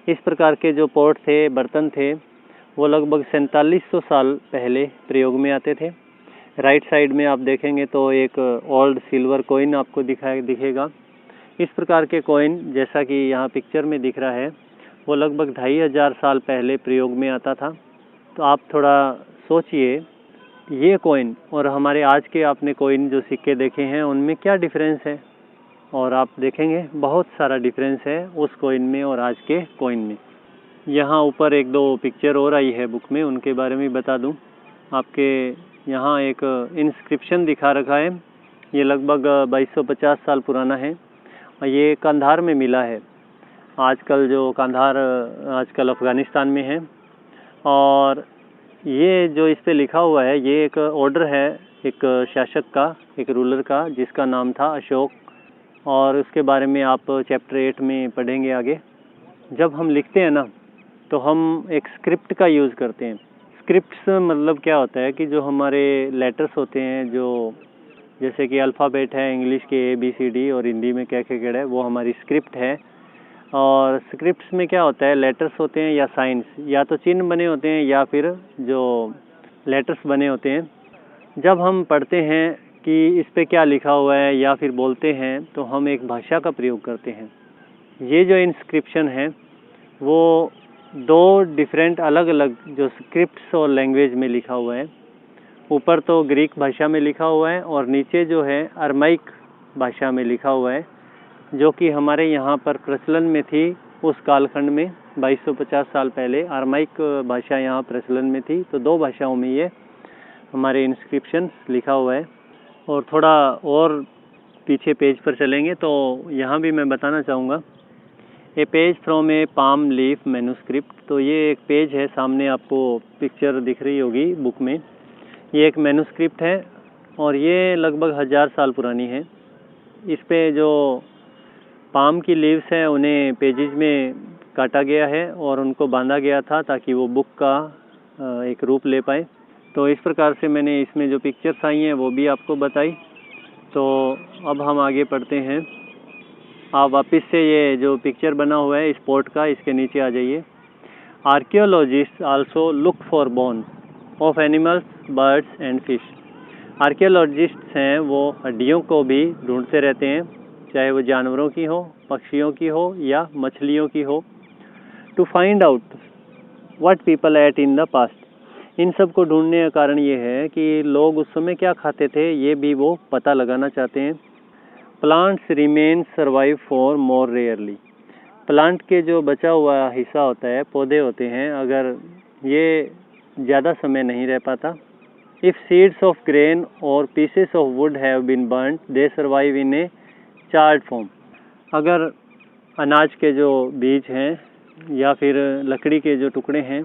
इस प्रकार के जो पोर्ट थे, बर्तन थे, वो लगभग 4700 साल पहले प्रयोग में आते थे। राइट साइड में आप देखेंगे तो एक ओल्ड सिल्वर कॉइन आपको दिखेगा। इस प्रकार के कॉइन, जैसा कि यहाँ पिक्चर में दिख रहा है, वो लगभग 2500 साल पहले प्रयोग में आता था। तो आप थोड़ा सोचिए, ये कॉइन और हमारे आज के आपने कॉइन जो सिक्के देखे हैं उनमें क्या डिफरेंस है, और आप देखेंगे बहुत सारा डिफरेंस है उस कॉइन में और आज के कॉइन में। यहाँ ऊपर एक दो पिक्चर और आई है बुक में, उनके बारे में बता दूँ आपके। यहाँ एक इंस्क्रिप्शन दिखा रखा है, ये लगभग 2250 साल पुराना है, और ये कंधार में मिला है। आजकल जो कंधार आजकल अफ़गानिस्तान में है, और ये जो इस पे लिखा हुआ है, ये एक ऑर्डर है एक शासक का, एक रूलर का, जिसका नाम था अशोक, और उसके बारे में आप चैप्टर 8 में पढ़ेंगे आगे। जब हम लिखते हैं ना, तो हम एक स्क्रिप्ट का यूज़ करते हैं। स्क्रिप्ट्स मतलब क्या होता है कि जो हमारे लेटर्स होते हैं, जो जैसे कि अल्फ़ाबेट है इंग्लिश के ABCD, और हिंदी में क्या क्या है, वो हमारी स्क्रिप्ट है। और स्क्रिप्ट्स में क्या होता है, लेटर्स होते हैं या साइंस, या तो चिन्ह बने होते हैं या फिर जो लेटर्स बने होते हैं। जब हम पढ़ते हैं कि इस पे क्या लिखा हुआ है या फिर बोलते हैं, तो हम एक भाषा का प्रयोग करते हैं। ये जो इंस्क्रिप्शन है वो दो डिफरेंट अलग अलग जो स्क्रिप्ट्स और लैंग्वेज में लिखा हुआ है। ऊपर तो ग्रीक भाषा में लिखा हुआ है, और नीचे जो है अरमाइक भाषा में लिखा हुआ है, जो कि हमारे यहाँ पर प्रचलन में थी उस कालखंड में। 2250 साल पहले अरमाइक भाषा यहाँ प्रचलन में थी। तो दो भाषाओं में ये हमारे इंस्क्रिप्शन लिखा हुआ है। और थोड़ा और पीछे पेज पर चलेंगे तो यहाँ भी मैं बताना चाहूँगा, a page from a palm leaf manuscript. तो ये एक पेज है, सामने आपको पिक्चर दिख रही होगी बुक में। ये एक मैन्यूस्क्रिप्ट है, और ये लगभग 1000 साल पुरानी है। इस पे जो पाम की लीव्स हैं उन्हें पेजेस में काटा गया है और उनको बांधा गया था, ताकि वो बुक का एक रूप ले पाए। तो इस प्रकार से मैंने इसमें जो पिक्चर्स आई हैं वो भी आपको बताई। तो अब हम आगे पढ़ते हैं। आप वापस से ये जो पिक्चर बना हुआ है स्पॉट का, इसके नीचे आ जाइए। Archaeologist also look for bones of animals, birds and fish. Archaeologists हैं वो हड्डियों को भी ढूंढते रहते हैं, चाहे वो जानवरों की हो, पक्षियों की हो या मछलियों की हो। To find out what people ate in the past. इन सब को ढूंढने का कारण ये है कि लोग उस समय क्या खाते थे, ये भी वो पता लगाना चाहते हैं। Plants remain survive for more rarely. Plant के जो बचा हुआ हिस्सा होता है, पौधे होते हैं, अगर ये ज़्यादा समय नहीं रह पाता। इफ़ सीड्स ऑफ ग्रेन और pieces of wood have been burned, they survive in a charred form. अगर अनाज के जो बीज हैं या फिर लकड़ी के जो टुकड़े हैं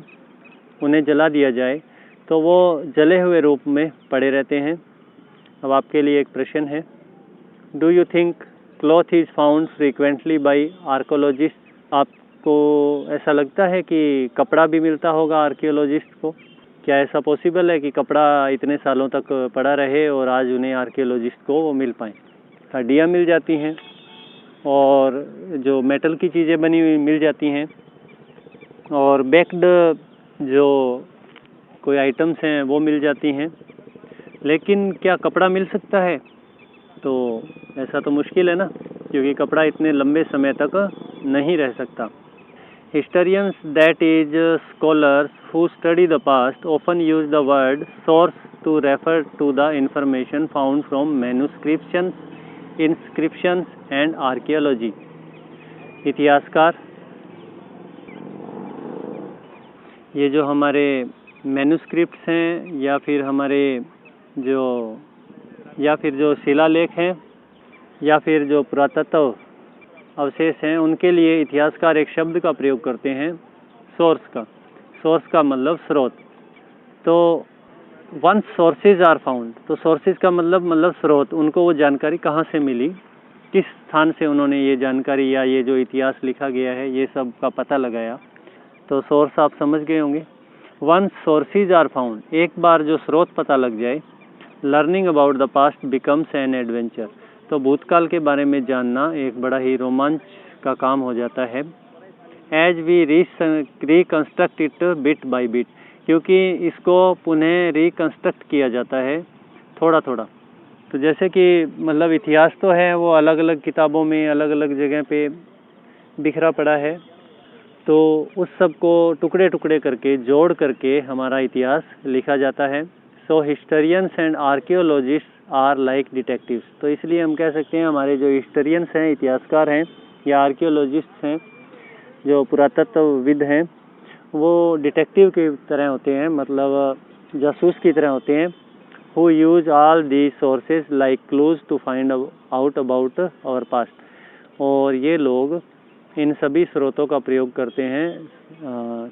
उन्हें जला दिया जाए, तो वो जले हुए रूप में पड़े रहते हैं। अब आपके लिए एक प्रश्न है, do you think cloth is found frequently by archaeologist? आपको ऐसा लगता है कि कपड़ा भी मिलता होगा आर्कियोलॉजिस्ट को? क्या ऐसा पॉसिबल है कि कपड़ा इतने सालों तक पड़ा रहे और आज उन्हें आर्कियोलॉजिस्ट को वो मिल पाए? हड्डियाँ मिल जाती हैं और जो मेटल की चीज़ें बनी हुई मिल जाती हैं और बेक्ड जो कोई आइटम्स हैं वो मिल जाती हैं, लेकिन क्या कपड़ा मिल सकता है? तो ऐसा तो मुश्किल है ना, क्योंकि कपड़ा इतने लंबे समय तक नहीं रह सकता। Historians, that is, scholars who study the past, often use the word source to refer to the information found from manuscripts, inscriptions and archaeology. इतिहासकार ये जो हमारे मैन्युस्क्रिप्ट्स हैं या फिर हमारे जो शिलालेख हैं या फिर जो पुरातत्व अवशेष हैं, उनके लिए इतिहासकार एक शब्द का प्रयोग करते हैं, सोर्स का। सोर्स का मतलब स्रोत। तो वंस सोर्सेज आर फाउंड, तो सोर्सेज का मतलब स्रोत। उनको वो जानकारी कहाँ से मिली, किस स्थान से उन्होंने ये जानकारी या ये जो इतिहास लिखा गया है ये सब का पता लगाया, तो सोर्स आप समझ गए होंगे। वंस सोर्सेज आर फाउंड, एक बार जो स्रोत पता लग जाए, learning about the past becomes an adventure, तो भूतकाल के बारे में जानना एक बड़ा ही रोमांच का काम हो जाता है। As we reconstruct it bit by bit, क्योंकि इसको पुनः रिकंस्ट्रक्ट किया जाता है थोड़ा थोड़ा। तो जैसे कि मतलब इतिहास तो है वो अलग अलग किताबों में अलग अलग जगह पे बिखरा पड़ा है, तो उस सब को टुकड़े टुकड़े करके जोड़ करके हमारा इतिहास लिखा जाता है। So historians and archaeologists are like detectives, तो इसलिए हम कह सकते हैं हमारे जो हिस्टोरियंस हैं, इतिहासकार हैं या आर्कियोलॉजिस्ट हैं, जो पुरातत्वविद हैं, वो डिटेक्टिव की तरह होते हैं, मतलब जासूस की तरह होते हैं। Who use all the sources like clues to find out about our past, और ये लोग इन सभी स्रोतों का प्रयोग करते हैं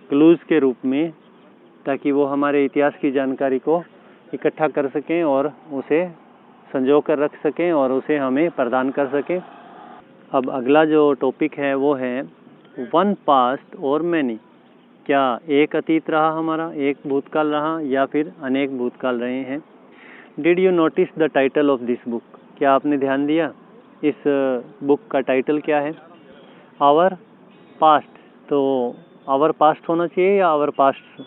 क्लूज के रूप में, ताकि वो हमारे इतिहास की जानकारी को इकट्ठा कर सकें और उसे संजो कर रख सकें और उसे हमें प्रदान कर सकें। अब अगला जो टॉपिक है वो है वन पास्ट और मैनी। क्या एक अतीत रहा हमारा, एक भूतकाल रहा या फिर अनेक भूतकाल रहे हैं? Did you notice the title of this book, क्या आपने ध्यान दिया इस बुक का टाइटल क्या है? आवर पास्ट, तो आवर पास्ट होना चाहिए या our past?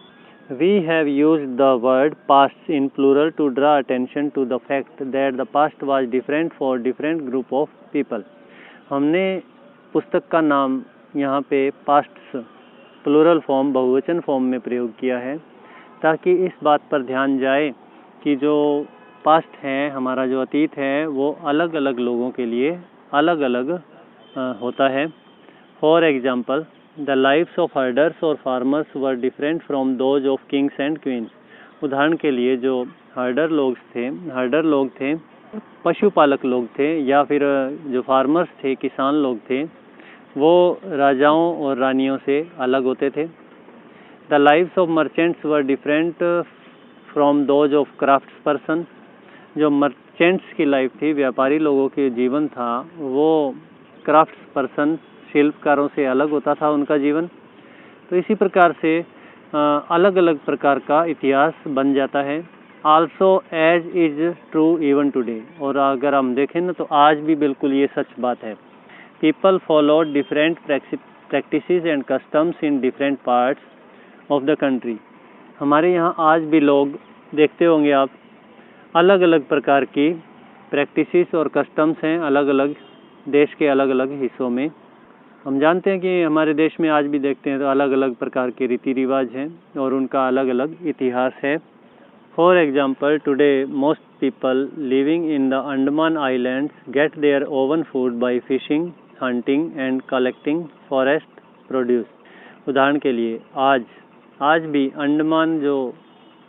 We have used the word past in plural to draw attention to the fact that the past was different for different group of people. हमने पुस्तक का नाम यहाँ पे पास्ट प्लूरल फॉर्म, बहुवचन फॉर्म में प्रयोग किया है, ताकि इस बात पर ध्यान जाए कि जो पास्ट है, हमारा जो अतीत है, वो अलग अलग लोगों के लिए अलग अलग होता है। For example, The lives of herders or farmers were different from those of kings and queens. उदाहरण के लिए जो हर्डर लोग थे, पशुपालक लोग थे, या फिर जो फार्मर्स थे, किसान लोग थे, वो राजाओं और रानियों से अलग होते थे। The lives of merchants were different from those of craftspersons. जो मर्चेंट्स की लाइफ थी, व्यापारी लोगों के जीवन था, वो क्राफ्ट्स पर्सन, शिल्पकारों से अलग होता था उनका जीवन। तो इसी प्रकार से अलग अलग प्रकार का इतिहास बन जाता है। Also as is true even today, और अगर हम देखें ना तो आज भी बिल्कुल ये सच बात है। People follow different practices and customs in different parts of the country. हमारे यहाँ आज भी लोग देखते होंगे आप, अलग अलग प्रकार की प्रैक्टिसेस और कस्टम्स हैं अलग अलग देश के अलग अलग हिस्सों में। हम जानते हैं कि हमारे देश में आज भी देखते हैं तो अलग अलग प्रकार के रीति रिवाज हैं और उनका अलग अलग इतिहास है। For example, today most people living in the Andaman islands get their own food by fishing, hunting and collecting forest produce. उदाहरण के लिए आज भी अंडमान जो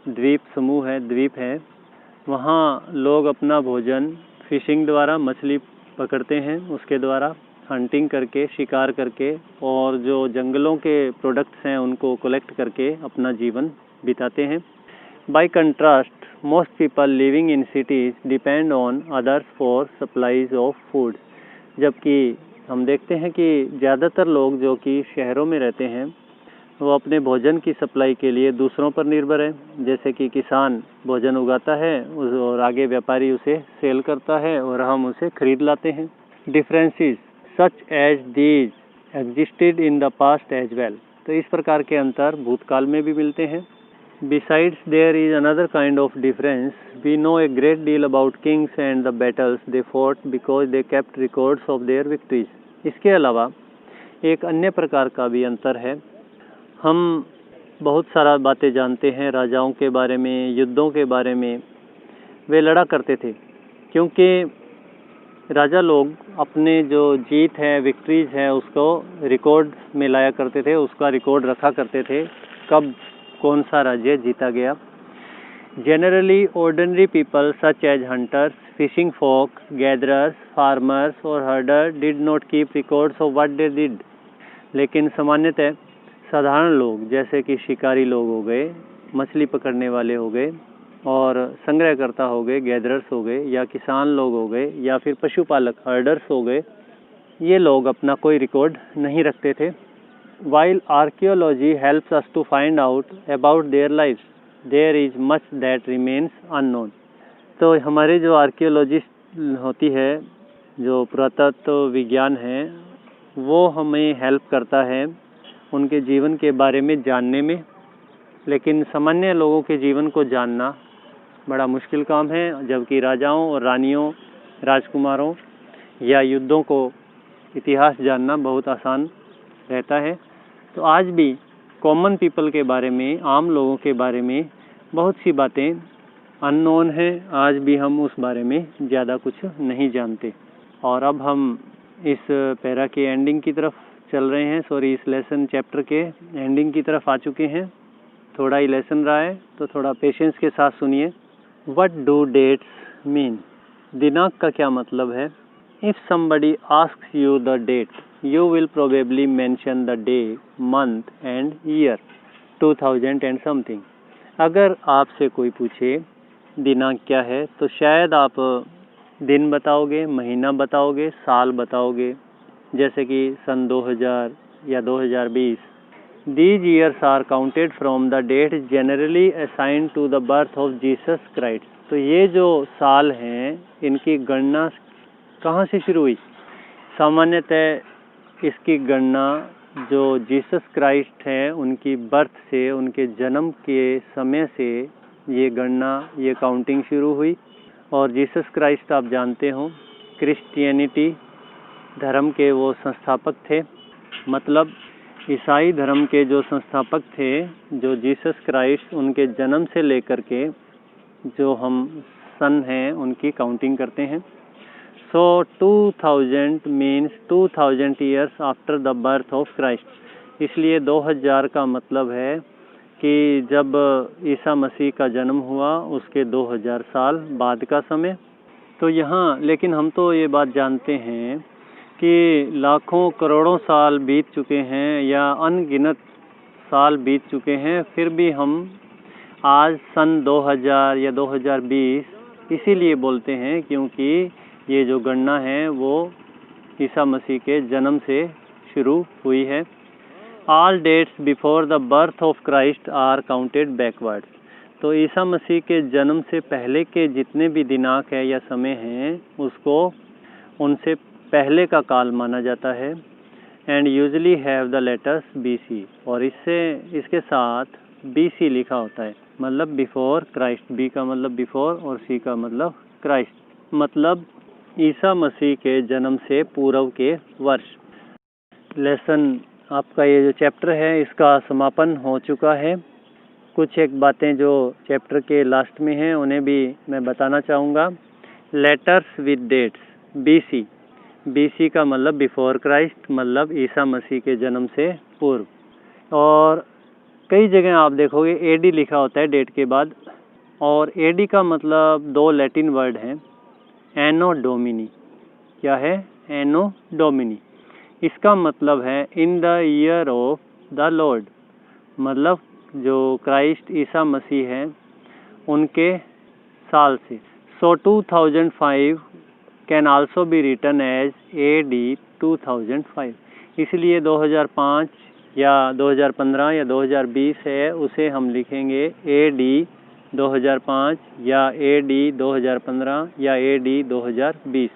द्वीप है, वहाँ लोग अपना भोजन फिशिंग द्वारा, मछली पकड़ते हैं उसके द्वारा, हंटिंग करके, शिकार करके, और जो जंगलों के प्रोडक्ट्स हैं उनको कलेक्ट करके अपना जीवन बिताते हैं। Bye contrast most people living in cities depend on others for supplies of food. जबकि हम देखते हैं कि ज़्यादातर लोग जो कि शहरों में रहते हैं वो अपने भोजन की सप्लाई के लिए दूसरों पर निर्भर है। जैसे कि किसान भोजन उगाता है और आगे व्यापारी उसे सेल करता है और हम उसे खरीद लाते हैं। Differences such as these existed in the past as well. तो इस प्रकार के अंतर भूतकाल में भी मिलते हैं। Besides, there is another kind of difference. We know a great deal about kings and the battles they fought because they kept records of their victories. इसके अलावा एक अन्य प्रकार का भी अंतर है। हम बहुत सारा बातें जानते हैं राजाओं के बारे में, युद्धों के बारे में। वे लड़ा करते थे क्योंकि राजा लोग अपने जो जीत है, विक्ट्रीज है, उसको रिकॉर्ड में लाया करते थे, उसका रिकॉर्ड रखा करते थे, कब कौन सा राज्य जीता गया। Generally ordinary people such as hunters, fishing folk, gatherers, farmers और herder did not keep records of what they did. लेकिन सामान्यतः साधारण लोग जैसे कि शिकारी लोग हो गए, मछली पकड़ने वाले हो गए और संग्रहकर्ता हो गए, गैदरर्स हो गए, या किसान लोग हो गए, या फिर पशुपालक हर्डर्स हो गए, ये लोग अपना कोई रिकॉर्ड नहीं रखते थे। While archaeology helps us to find out about their lives, there is much that remains unknown. तो हमारे जो आर्कियोलॉजिस्ट होती है, जो पुरातत्व विज्ञान है, वो हमें हेल्प करता है उनके जीवन के बारे में जानने में। लेकिन सामान्य लोगों के जीवन को जानना बड़ा मुश्किल काम है, जबकि राजाओं और रानियों, राजकुमारों या युद्धों को इतिहास जानना बहुत आसान रहता है। तो आज भी कॉमन पीपल के बारे में, आम लोगों के बारे में बहुत सी बातें अननोन हैं। आज भी हम उस बारे में ज़्यादा कुछ नहीं जानते। और अब हम इस पैरा के एंडिंग की तरफ चल रहे हैं, इस लेसन चैप्टर के एंडिंग की तरफ आ चुके हैं। थोड़ा ही लेसन रहा है तो थोड़ा पेशेंस के साथ सुनिए। What do dates mean? दिनांक का क्या मतलब है? If somebody asks you the date, you will probably mention the day, month and year, 2000 and something. अगर आपसे कोई पूछे दिनांक क्या है तो शायद आप दिन बताओगे, महीना बताओगे, साल बताओगे, जैसे कि सन 2000 या 2020। These years are counted from the date generally assigned to the birth of Jesus Christ. तो ये जो साल हैं, इनकी गणना कहाँ से शुरू हुई? सामान्यतः इसकी गणना जो जीसस क्राइस्ट हैं उनकी बर्थ से, उनके जन्म के समय से ये गणना, ये काउंटिंग शुरू हुई। और जीसस क्राइस्ट आप जानते हो क्रिश्चियनिटी धर्म के वो संस्थापक थे। मतलब ईसाई धर्म के जो संस्थापक थे, जो जीसस क्राइस्ट, उनके जन्म से लेकर के जो हम सन हैं उनकी काउंटिंग करते हैं। So 2000 means 2000 years after the birth of Christ. इसलिए 2000 का मतलब है कि जब ईसा मसीह का जन्म हुआ उसके 2000 साल बाद का समय। तो यहाँ लेकिन हम तो ये बात जानते हैं कि लाखों करोड़ों साल बीत चुके हैं या अनगिनत साल बीत चुके हैं, फिर भी हम आज सन 2000 या 2020 इसीलिए बोलते हैं क्योंकि ये जो गणना है वो ईसा मसीह के जन्म से शुरू हुई है। All dates before the birth of Christ are counted backwards. तो ईसा मसीह के जन्म से पहले के जितने भी दिनांक है या समय हैं उसको उनसे पहले का काल माना जाता है। And usually have the letters BC. और इसके साथ BC लिखा होता है, मतलब बिफोर क्राइस्ट। B का मतलब बिफोर और C का मतलब क्राइस्ट, मतलब ईसा मसीह के जन्म से पूर्व के वर्ष। लेसन आपका ये जो चैप्टर है इसका समापन हो चुका है। कुछ एक बातें जो चैप्टर के लास्ट में हैं उन्हें भी मैं बताना चाहूँगा। Letters with dates BC। BC का मतलब बिफोर क्राइस्ट, मतलब ईसा मसीह के जन्म से पूर्व। और कई जगह आप देखोगे AD लिखा होता है डेट के बाद। और AD का मतलब दो लैटिन वर्ड हैं, एनो डोमिनी। क्या है? Anno domini. इसका मतलब है in the year of the lord. मतलब जो क्राइस्ट ईसा मसीह है उनके साल से। So 2005 can also be written as AD 2005। इसलिए 2005 या 2015 या 2020 है, उसे हम लिखेंगे AD 2005 या AD 2015 या AD 2020।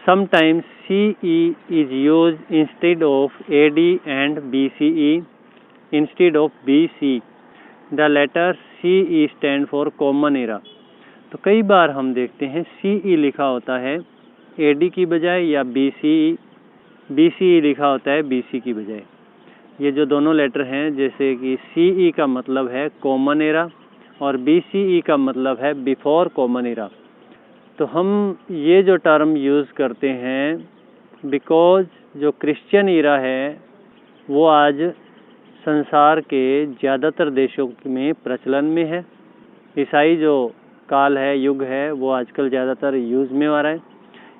Sometimes CE is used instead of AD and BCE instead of BC. The letter CE stand for Common Era। तो कई बार हम देखते हैं CE लिखा होता है AD की बजाय या BCE लिखा होता है BC की बजाय। ये जो दोनों लेटर हैं, जैसे कि CE का मतलब है कॉमन एरा और BCE का मतलब है बिफोर कॉमन एरा। तो हम ये जो टर्म यूज़ करते हैं बिकॉज जो क्रिश्चियन एरा है वो आज संसार के ज़्यादातर देशों में प्रचलन में है। ईसाई जो काल है, युग है, वो आजकल ज़्यादातर यूज़ में आ रहा है।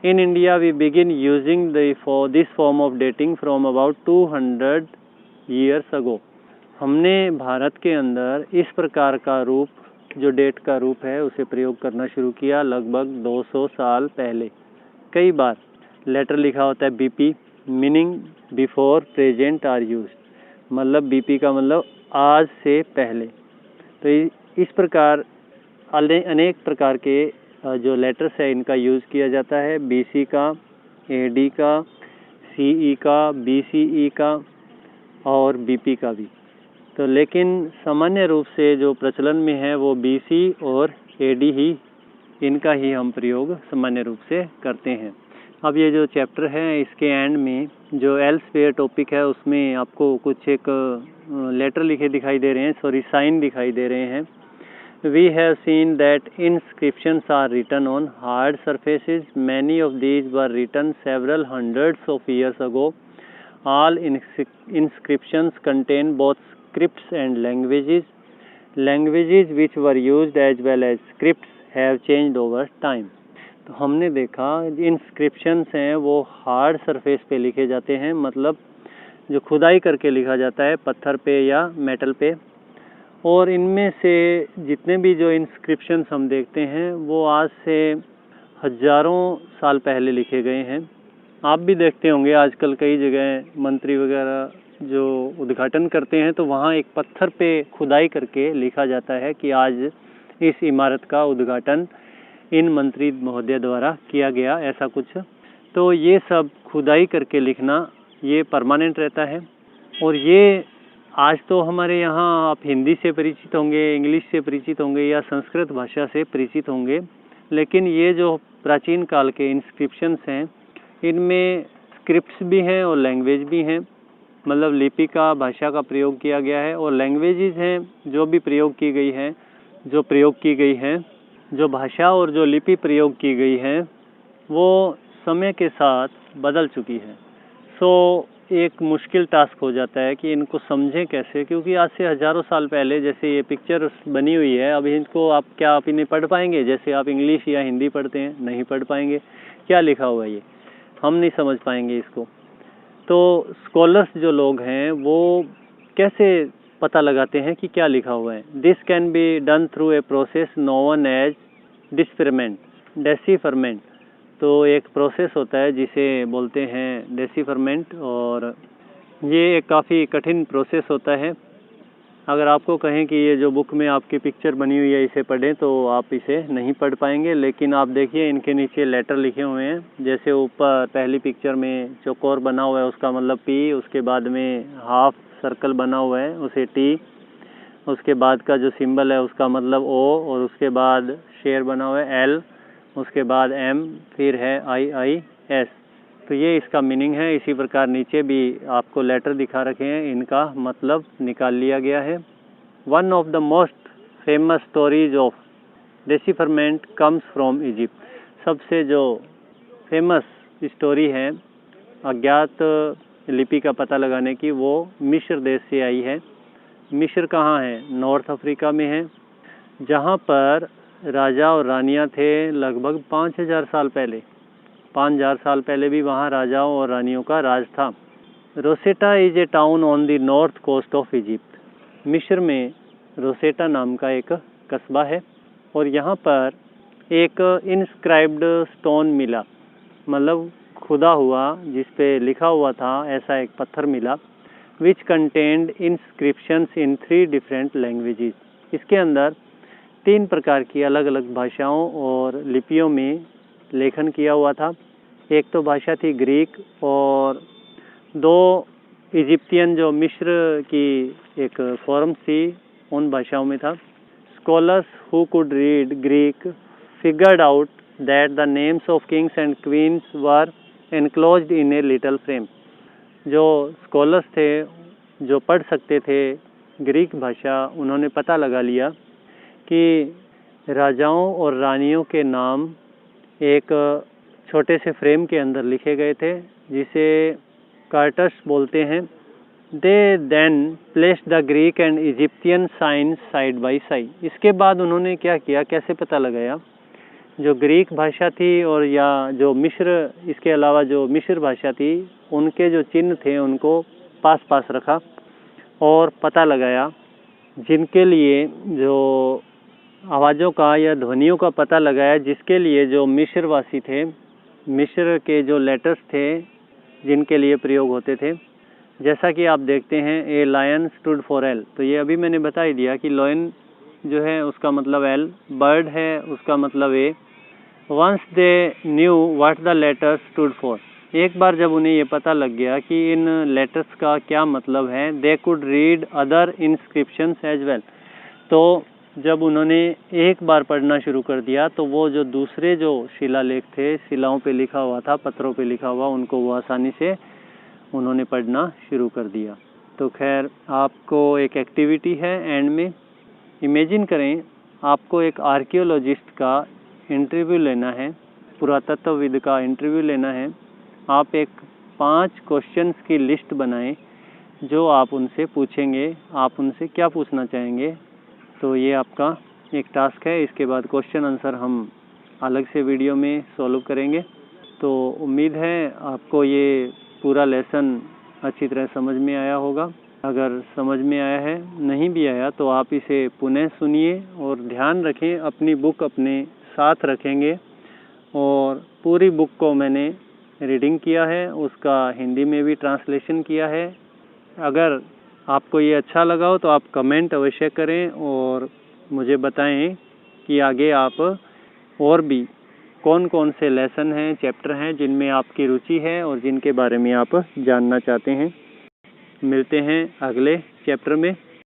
In India we begin using this form of dating from about 200 years ago. हमने भारत के अंदर इस प्रकार का रूप, जो डेट का रूप है, उसे प्रयोग करना शुरू किया लगभग 200 साल पहले। कई बार लेटर लिखा होता है BP, meaning before present are used, मतलब BP का मतलब आज से पहले। तो इस प्रकार अनेक प्रकार के जो लेटर्स है इनका यूज़ किया जाता है, BC का, AD का, CE का, BCE का और BP का भी। तो लेकिन सामान्य रूप से जो प्रचलन में है वो BC और AD ही, इनका ही हम प्रयोग सामान्य रूप से करते हैं। अब ये जो चैप्टर है इसके एंड में जो एल्सवेयर टॉपिक है उसमें आपको कुछ एक लेटर लिखे दिखाई दे रहे हैं, सॉरी साइन दिखाई दे रहे हैं। We have seen that inscriptions are written on hard surfaces. Many of these were written several hundreds of years ago. All inscriptions contain both scripts and languages. Languages which were used as well as scripts have changed over time. तो हमने देखा इंस्क्रिप्शंस हैं वो हार्ड सरफेस पे लिखे जाते हैं, मतलब जो खुदाई करके लिखा जाता है पत्थर पे या मेटल पे। और इनमें से जितने भी जो इंस्क्रिप्शंस हम देखते हैं वो आज से हज़ारों साल पहले लिखे गए हैं। आप भी देखते होंगे आजकल कई जगह मंत्री वगैरह जो उद्घाटन करते हैं तो वहाँ एक पत्थर पे खुदाई करके लिखा जाता है कि आज इस इमारत का उद्घाटन इन मंत्री महोदय द्वारा किया गया, ऐसा कुछ। तो ये सब खुदाई करके लिखना ये परमानेंट रहता है। और ये आज तो हमारे यहाँ आप हिंदी से परिचित होंगे, इंग्लिश से परिचित होंगे या संस्कृत भाषा से परिचित होंगे, लेकिन ये जो प्राचीन काल के इंस्क्रिप्शंस हैं इनमें स्क्रिप्ट्स भी हैं और लैंग्वेज भी हैं, मतलब लिपि का, भाषा का प्रयोग किया गया है। और लैंग्वेजेस हैं जो भी प्रयोग की गई हैं, जो भाषा और जो लिपि प्रयोग की गई है वो समय के साथ बदल चुकी है। सो एक मुश्किल टास्क हो जाता है कि इनको समझें कैसे, क्योंकि आज से हज़ारों साल पहले जैसे ये पिक्चर बनी हुई है, अब इनको आप इन्हें पढ़ पाएंगे? जैसे आप इंग्लिश या हिंदी पढ़ते हैं, नहीं पढ़ पाएंगे। क्या लिखा हुआ है ये हम नहीं समझ पाएंगे इसको। तो स्कॉलर्स जो लोग हैं वो कैसे पता लगाते हैं कि क्या लिखा हुआ है? This can be done through a process known as decipherment. तो एक प्रोसेस होता है जिसे बोलते हैं डेसिफरमेंट, और ये एक काफ़ी कठिन प्रोसेस होता है। अगर आपको कहें कि ये जो बुक में आपकी पिक्चर बनी हुई है इसे पढ़ें तो आप इसे नहीं पढ़ पाएंगे, लेकिन आप देखिए इनके नीचे लेटर लिखे हुए हैं। जैसे ऊपर पहली पिक्चर में चौकोर बना हुआ है उसका मतलब P, उसके बाद में हाफ सर्कल बना हुआ है उसे T, उसके बाद का जो सिंबल है उसका मतलब O, और उसके बाद शेर बना हुआ है L, उसके बाद M, फिर है IIS। तो ये इसका मीनिंग है। इसी प्रकार नीचे भी आपको लेटर दिखा रखे हैं, इनका मतलब निकाल लिया गया है। One of the most famous stories of decipherment comes from Egypt. सबसे जो फेमस स्टोरी है अज्ञात लिपि का पता लगाने की, वो मिस्र देश से आई है। मिस्र कहाँ है? नॉर्थ अफ्रीका में है, जहाँ पर राजा और रानियाँ थे लगभग 5000 साल पहले। 5000 साल पहले भी वहाँ राजाओं और रानियों का राज था। Rosetta is a town on the north coast of Egypt. मिस्र में रोसेटा नाम का एक कस्बा है और यहाँ पर एक इंस्क्राइब्ड स्टोन मिला, मतलब खुदा हुआ जिस पे लिखा हुआ था, ऐसा एक पत्थर मिला। विच कंटेन्ड इंस्क्रिप्शंस इन 3 डिफरेंट लैंग्वेजेस। इसके अंदर 3 प्रकार की अलग अलग भाषाओं और लिपियों में लेखन किया हुआ था। एक तो भाषा थी ग्रीक और 2 इजिप्टियन जो मिस्र की एक फॉर्म थी उन भाषाओं में था। Scholars who could read Greek figured out that the names of kings and queens were enclosed in a little frame. जो स्कॉलर्स थे जो पढ़ सकते थे ग्रीक भाषा, उन्होंने पता लगा लिया कि राजाओं और रानियों के नाम एक छोटे से फ्रेम के अंदर लिखे गए थे जिसे कार्टस बोलते हैं। They then placed the Greek and Egyptian signs side by side. इसके बाद उन्होंने क्या किया, कैसे पता लगाया, जो ग्रीक भाषा थी और या जो मिस्र, इसके अलावा जो मिस्र भाषा थी, उनके जो चिन्ह थे उनको पास पास रखा और पता लगाया, जिनके लिए जो आवाज़ों का या ध्वनियों का पता लगाया, जिसके लिए जो मिस्र वासी थे, मिस्र के जो लेटर्स थे जिनके लिए प्रयोग होते थे। जैसा कि आप देखते हैं a lion stood for L, तो ये अभी मैंने बता ही दिया कि लायन जो है उसका मतलब एल, बर्ड है उसका मतलब A. Once they knew what the letters stood for, एक बार जब उन्हें ये पता लग गया कि इन लेटर्स का क्या मतलब है, they could read other inscriptions as well, तो जब उन्होंने एक बार पढ़ना शुरू कर दिया तो वो जो दूसरे जो शिलालेख थे, शिलाओं पे लिखा हुआ था, पत्थरों पे लिखा हुआ, उनको वो आसानी से उन्होंने पढ़ना शुरू कर दिया। तो खैर, आपको एक एक्टिविटी है एंड में, इमेजिन करें आपको एक आर्कियोलॉजिस्ट का इंटरव्यू लेना है, पुरातत्वविद का इंटरव्यू लेना है। आप एक 5 क्वेश्चंस की लिस्ट बनाएं जो आप उनसे पूछेंगे। आप उनसे क्या पूछना चाहेंगे, तो ये आपका एक टास्क है। इसके बाद क्वेश्चन आंसर हम अलग से वीडियो में सॉल्व करेंगे। तो उम्मीद है आपको ये पूरा लेसन अच्छी तरह समझ में आया होगा। अगर समझ में आया है, नहीं भी आया तो आप इसे पुनः सुनिए और ध्यान रखें, अपनी बुक अपने साथ रखेंगे। और पूरी बुक को मैंने रीडिंग किया है, उसका हिंदी में भी ट्रांसलेशन किया है। अगर आपको ये अच्छा लगा हो तो आप कमेंट अवश्य करें और मुझे बताएं कि आगे आप और भी कौन कौन से लेसन हैं, चैप्टर हैं जिनमें आपकी रुचि है और जिनके बारे में आप जानना चाहते हैं। मिलते हैं अगले चैप्टर में।